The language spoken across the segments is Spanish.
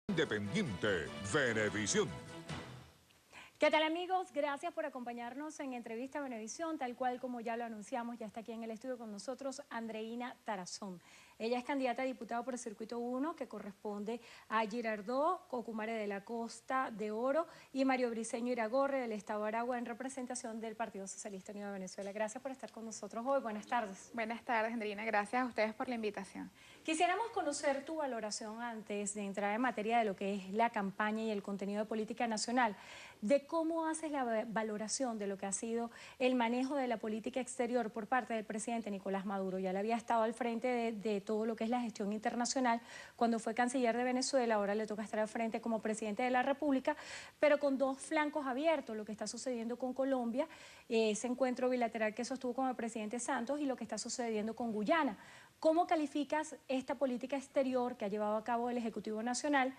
Independiente, Venevisión. ¿Qué tal, amigos? Gracias por acompañarnos en Entrevista Venevisión, tal cual como ya lo anunciamos, ya está aquí en el estudio con nosotros Andreina Tarazón. Ella es candidata a diputada por el Circuito 1, que corresponde a Girardot, Cocumare de la Costa de Oro y Mario Briceño Iragorri del Estado de Aragua en representación del Partido Socialista Unido de Venezuela. Gracias por estar con nosotros hoy. Buenas tardes. Buenas tardes, Andreina. Gracias a ustedes por la invitación. Quisiéramos conocer tu valoración antes de entrar en materia de lo que es la campaña y el contenido de política nacional, de cómo haces la valoración de lo que ha sido el manejo de la política exterior por parte del presidente Nicolás Maduro. Ya le había estado al frente de todo lo que es la gestión internacional cuando fue canciller de Venezuela, ahora le toca estar al frente como presidente de la República, pero con dos flancos abiertos, lo que está sucediendo con Colombia, ese encuentro bilateral que sostuvo con el presidente Santos y lo que está sucediendo con Guyana. ¿Cómo calificas esta política exterior que ha llevado a cabo el Ejecutivo Nacional?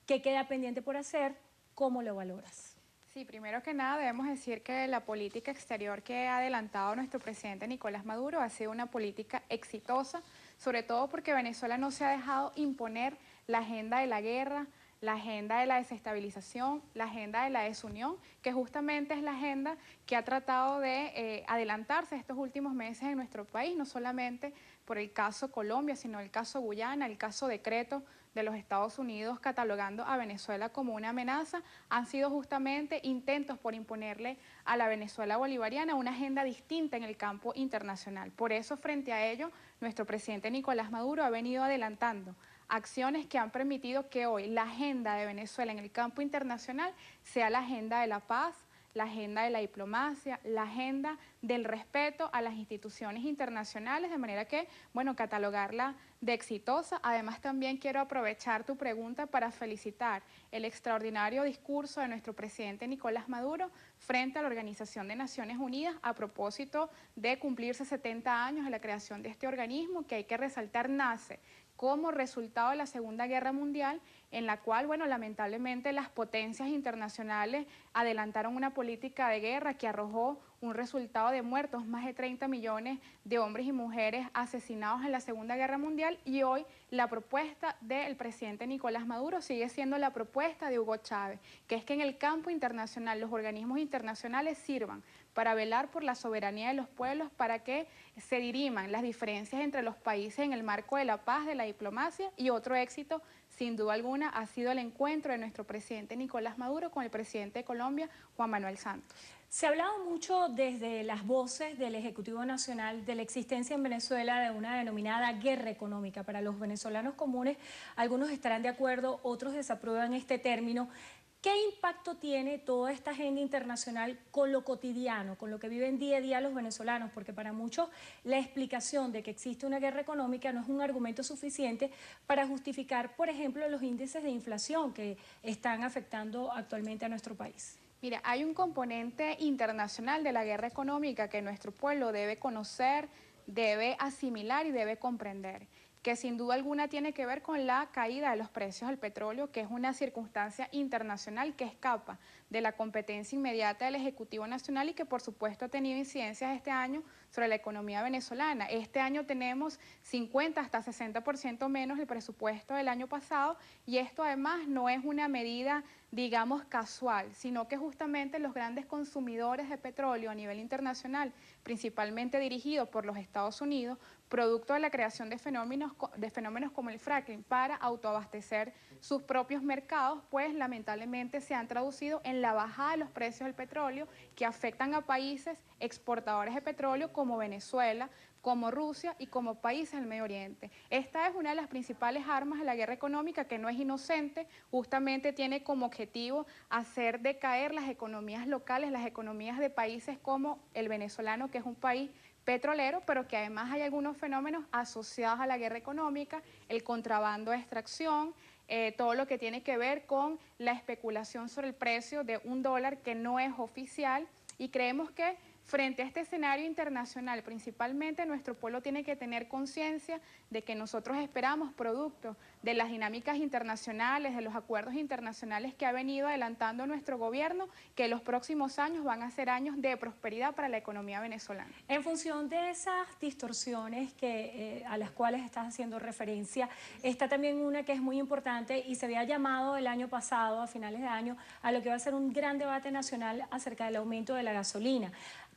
¿Qué queda pendiente por hacer? ¿Cómo lo valoras? Sí, primero que nada debemos decir que la política exterior que ha adelantado nuestro presidente Nicolás Maduro ha sido una política exitosa, sobre todo porque Venezuela no se ha dejado imponer la agenda de la guerra, la agenda de la desestabilización, la agenda de la desunión, que justamente es la agenda que ha tratado de adelantarse estos últimos meses en nuestro país, no solamente por el caso Colombia, sino el caso Guyana, el caso decreto de los Estados Unidos catalogando a Venezuela como una amenaza, han sido justamente intentos por imponerle a la Venezuela bolivariana una agenda distinta en el campo internacional. Por eso, frente a ello, nuestro presidente Nicolás Maduro ha venido adelantando acciones que han permitido que hoy la agenda de Venezuela en el campo internacional sea la agenda de la paz, la agenda de la diplomacia, la agenda del respeto a las instituciones internacionales, de manera que, bueno, catalogarla de exitosa. Además, también quiero aprovechar tu pregunta para felicitar el extraordinario discurso de nuestro presidente Nicolás Maduro frente a la Organización de Naciones Unidas a propósito de cumplirse 70 años de la creación de este organismo, que hay que resaltar nace como resultado de la Segunda Guerra Mundial, en la cual, bueno, lamentablemente las potencias internacionales adelantaron una política de guerra que arrojó un resultado de muertos, más de 30 millones de hombres y mujeres asesinados en la Segunda Guerra Mundial, y hoy la propuesta del presidente Nicolás Maduro sigue siendo la propuesta de Hugo Chávez, que es que en el campo internacional los organismos internacionales sirvan para velar por la soberanía de los pueblos, para que se diriman las diferencias entre los países en el marco de la paz, de la diplomacia. Y otro éxito, sin duda alguna, ha sido el encuentro de nuestro presidente Nicolás Maduro con el presidente de Colombia, Juan Manuel Santos. Se ha hablado mucho desde las voces del Ejecutivo Nacional de la existencia en Venezuela de una denominada guerra económica. Para los venezolanos comunes, algunos estarán de acuerdo, otros desaprueban este término. ¿Qué impacto tiene toda esta agenda internacional con lo cotidiano, con lo que viven día a día los venezolanos? Porque para muchos la explicación de que existe una guerra económica no es un argumento suficiente para justificar, por ejemplo, los índices de inflación que están afectando actualmente a nuestro país. Mira, hay un componente internacional de la guerra económica que nuestro pueblo debe conocer, debe asimilar y debe comprender, que sin duda alguna tiene que ver con la caída de los precios del petróleo, que es una circunstancia internacional que escapa de la competencia inmediata del Ejecutivo Nacional y que por supuesto ha tenido incidencias este año sobre la economía venezolana. Este año tenemos 50 hasta 60% menos el presupuesto del año pasado, y esto además no es una medida, digamos, casual, sino que justamente los grandes consumidores de petróleo a nivel internacional, principalmente dirigidos por los Estados Unidos, producto de la creación de fenómenos como el fracking para autoabastecer sus propios mercados, pues lamentablemente se han traducido en la bajada de los precios del petróleo, que afectan a países exportadores de petróleo como Venezuela, como Rusia y como países del Medio Oriente. Esta es una de las principales armas de la guerra económica, que no es inocente, justamente tiene como objetivo hacer decaer las economías locales, las economías de países como el venezolano, que es un país petrolero, pero que además hay algunos fenómenos asociados a la guerra económica, el contrabando de extracción, todo lo que tiene que ver con la especulación sobre el precio de un dólar que no es oficial, y creemos que frente a este escenario internacional, principalmente nuestro pueblo tiene que tener conciencia de que nosotros esperamos producto de las dinámicas internacionales, de los acuerdos internacionales que ha venido adelantando nuestro gobierno, que los próximos años van a ser años de prosperidad para la economía venezolana. En función de esas distorsiones a las cuales estás haciendo referencia, está también una que es muy importante y se había llamado el año pasado, a finales de año, a lo que va a ser un gran debate nacional acerca del aumento de la gasolina.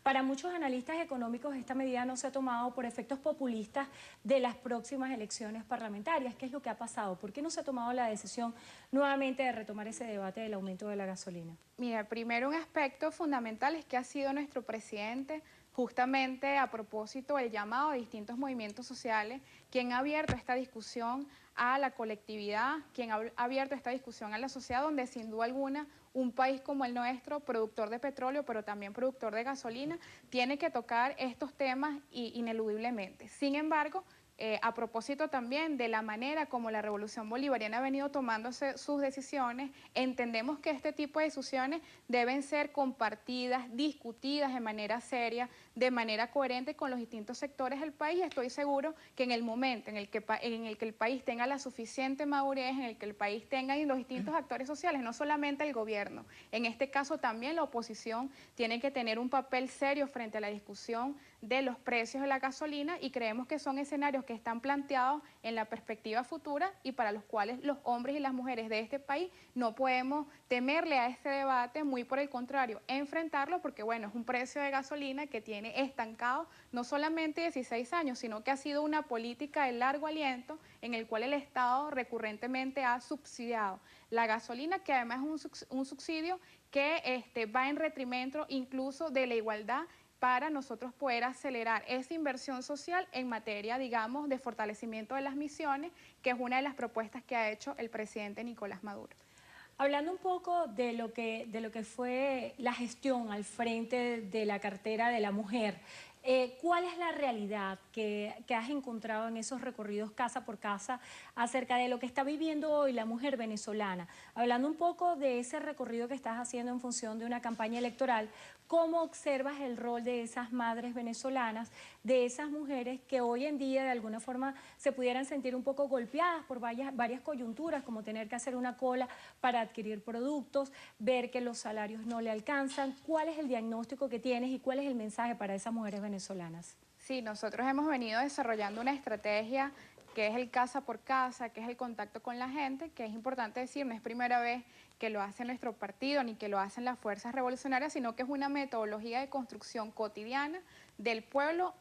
Para muchos analistas económicos esta medida no se ha tomado por efectos populistas de las próximas elecciones parlamentarias. ¿Qué es lo que ha pasado? ¿Por qué no se ha tomado la decisión nuevamente de retomar ese debate del aumento de la gasolina? Mira, primero un aspecto fundamental es que ha sido nuestro presidente, justamente a propósito del llamado a distintos movimientos sociales, quien ha abierto esta discusión a la colectividad, quien ha abierto esta discusión a la sociedad, donde sin duda alguna un país como el nuestro, productor de petróleo, pero también productor de gasolina, tiene que tocar estos temas ineludiblemente. Sin embargo, a propósito también de la manera como la Revolución Bolivariana ha venido tomando sus decisiones, entendemos que este tipo de decisiones deben ser compartidas, discutidas de manera seria, de manera coherente con los distintos sectores del país. Estoy seguro que en el momento en el que el país tenga la suficiente madurez, en el que el país tenga y los distintos actores sociales, no solamente el gobierno, en este caso también la oposición tiene que tener un papel serio frente a la discusión de los precios de la gasolina, y creemos que son escenarios que están planteados en la perspectiva futura y para los cuales los hombres y las mujeres de este país no podemos temerle a este debate, muy por el contrario, enfrentarlo, porque bueno, es un precio de gasolina que tiene estancado no solamente 16 años, sino que ha sido una política de largo aliento en el cual el Estado recurrentemente ha subsidiado la gasolina, que además es un subsidio que va en detrimento incluso de la igualdad, para nosotros poder acelerar esa inversión social en materia, digamos, de fortalecimiento de las misiones, que es una de las propuestas que ha hecho el presidente Nicolás Maduro. Hablando un poco de lo que fue la gestión al frente de la cartera de la mujer, ¿cuál es la realidad que has encontrado en esos recorridos casa por casa acerca de lo que está viviendo hoy la mujer venezolana? Hablando un poco de ese recorrido que estás haciendo en función de una campaña electoral, ¿cómo observas el rol de esas madres venezolanas, de esas mujeres que hoy en día de alguna forma se pudieran sentir un poco golpeadas por varias coyunturas, como tener que hacer una cola para adquirir productos, ver que los salarios no le alcanzan? ¿Cuál es el diagnóstico que tienes y cuál es el mensaje para esas mujeres venezolanas? Sí, nosotros hemos venido desarrollando una estrategia que es el casa por casa, que es el contacto con la gente, que es importante decir, no es primera vez que lo hace nuestro partido ni que lo hacen las fuerzas revolucionarias, sino que es una metodología de construcción cotidiana del pueblo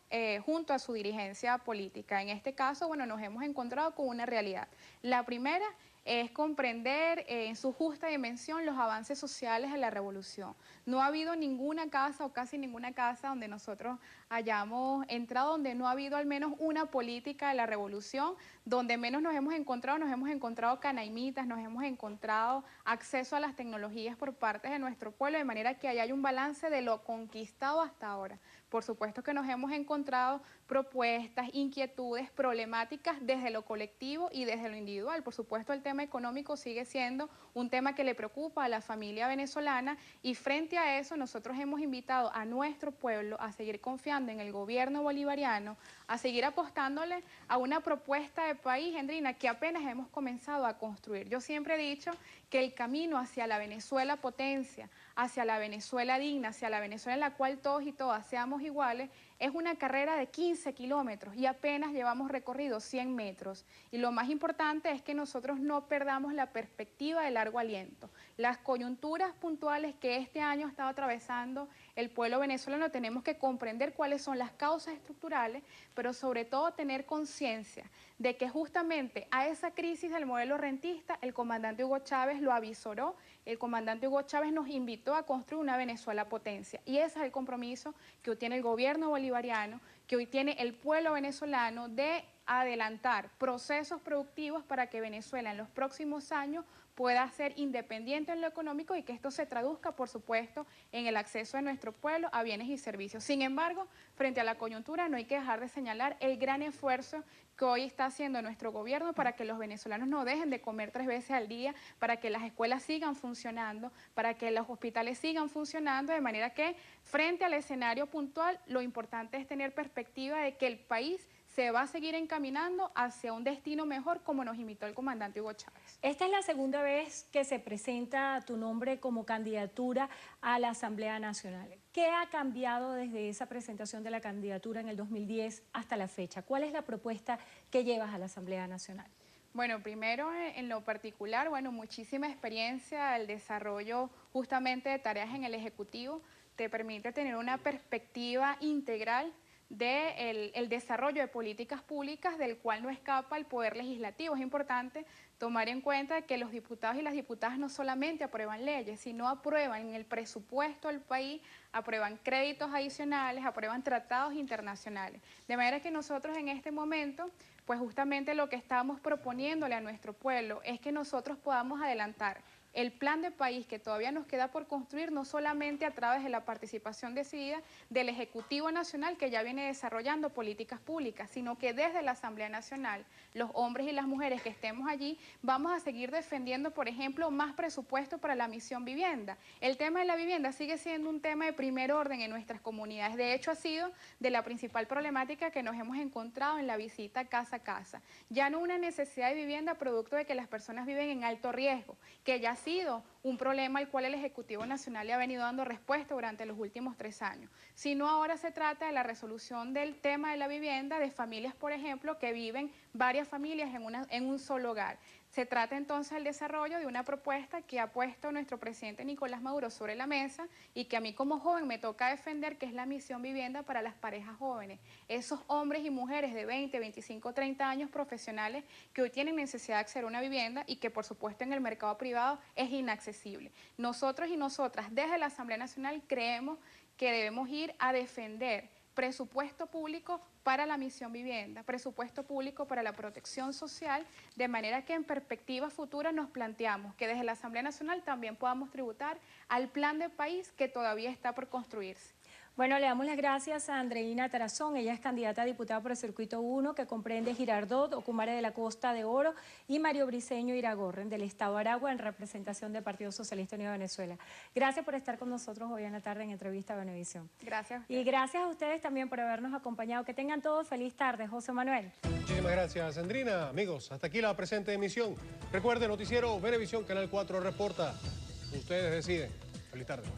junto a su dirigencia política. En este caso, bueno, nos hemos encontrado con una realidad. La primera es comprender en su justa dimensión los avances sociales de la revolución. No ha habido ninguna casa o casi ninguna casa donde nosotros hayamos entrado, donde no ha habido al menos una política de la revolución, donde menos nos hemos encontrado canaimitas, nos hemos encontrado acceso a las tecnologías por parte de nuestro pueblo, de manera que ahí hay un balance de lo conquistado hasta ahora. Por supuesto que nos hemos encontrado propuestas, inquietudes, problemáticas desde lo colectivo y desde lo individual. Por supuesto, el tema económico sigue siendo un tema que le preocupa a la familia venezolana, y frente a eso nosotros hemos invitado a nuestro pueblo a seguir confiando en el gobierno bolivariano, a seguir apostándole a una propuesta de país, Hendrina, que apenas hemos comenzado a construir. Yo siempre he dicho que el camino hacia la Venezuela potencia, hacia la Venezuela digna, hacia la Venezuela en la cual todos y todas seamos iguales, es una carrera de 15 kilómetros y apenas llevamos recorrido 100 metros. Y lo más importante es que nosotros no perdamos la perspectiva de largo aliento. Las coyunturas puntuales que este año ha estado atravesando el pueblo venezolano, tenemos que comprender cuáles son las causas estructurales, pero sobre todo tener conciencia de que justamente a esa crisis del modelo rentista el comandante Hugo Chávez lo avisoró. El comandante Hugo Chávez nos invitó a construir una Venezuela potencia, y ese es el compromiso que hoy tiene el gobierno bolivariano, que hoy tiene el pueblo venezolano, de adelantar procesos productivos para que Venezuela en los próximos años pueda ser independiente en lo económico y que esto se traduzca, por supuesto, en el acceso de nuestro pueblo a bienes y servicios. Sin embargo, frente a la coyuntura no hay que dejar de señalar el gran esfuerzo que hoy está haciendo nuestro gobierno para que los venezolanos no dejen de comer 3 veces al día, para que las escuelas sigan funcionando, para que los hospitales sigan funcionando, de manera que frente al escenario puntual lo importante es tener perspectiva de que el país se va a seguir encaminando hacia un destino mejor, como nos invitó el comandante Hugo Chávez. Esta es la segunda vez que se presenta tu nombre como candidatura a la Asamblea Nacional. ¿Qué ha cambiado desde esa presentación de la candidatura en el 2010 hasta la fecha? ¿Cuál es la propuesta que llevas a la Asamblea Nacional? Bueno, primero en lo particular, bueno, muchísima experiencia, el desarrollo justamente de tareas en el Ejecutivo te permite tener una perspectiva integral del desarrollo de políticas públicas del cual no escapa el Poder Legislativo. Es importante tomar en cuenta que los diputados y las diputadas no solamente aprueban leyes, sino aprueban en el presupuesto del país, aprueban créditos adicionales, aprueban tratados internacionales. De manera que nosotros en este momento, pues justamente lo que estamos proponiéndole a nuestro pueblo es que nosotros podamos adelantar el plan de país que todavía nos queda por construir, no solamente a través de la participación decidida del Ejecutivo Nacional, que ya viene desarrollando políticas públicas, sino que desde la Asamblea Nacional, los hombres y las mujeres que estemos allí, vamos a seguir defendiendo, por ejemplo, más presupuesto para la misión vivienda. El tema de la vivienda sigue siendo un tema de primer orden en nuestras comunidades. De hecho, ha sido de la principal problemática que nos hemos encontrado en la visita casa a casa. Ya no una necesidad de vivienda producto de que las personas viven en alto riesgo, que ya ha sido un problema al cual el Ejecutivo Nacional le ha venido dando respuesta durante los últimos 3 años, sino ahora se trata de la resolución del tema de la vivienda de familias, por ejemplo, que viven varias familias en un solo hogar. Se trata entonces del desarrollo de una propuesta que ha puesto nuestro presidente Nicolás Maduro sobre la mesa y que a mí como joven me toca defender, que es la misión vivienda para las parejas jóvenes. Esos hombres y mujeres de 20, 25, 30 años profesionales que hoy tienen necesidad de acceder a una vivienda y que por supuesto en el mercado privado es inaccesible. Nosotros y nosotras desde la Asamblea Nacional creemos que debemos ir a defender presupuesto público para la misión vivienda, presupuesto público para la protección social, de manera que en perspectiva futura nos planteamos que desde la Asamblea Nacional también podamos tributar al plan de país que todavía está por construirse. Bueno, le damos las gracias a Andreina Tarazón. Ella es candidata a diputada por el Circuito 1, que comprende Girardot, Ocumare de la Costa de Oro y Mario Briceño Iragorren, del Estado de Aragua, en representación del Partido Socialista Unido de Venezuela. Gracias por estar con nosotros hoy en la tarde en Entrevista a Venevisión. Gracias. Y gracias a ustedes también por habernos acompañado. Que tengan todos feliz tarde. José Manuel. Muchísimas gracias, Andrina. Amigos, hasta aquí la presente emisión. Recuerde, noticiero Venevisión, Canal 4 reporta. Ustedes deciden. Feliz tarde.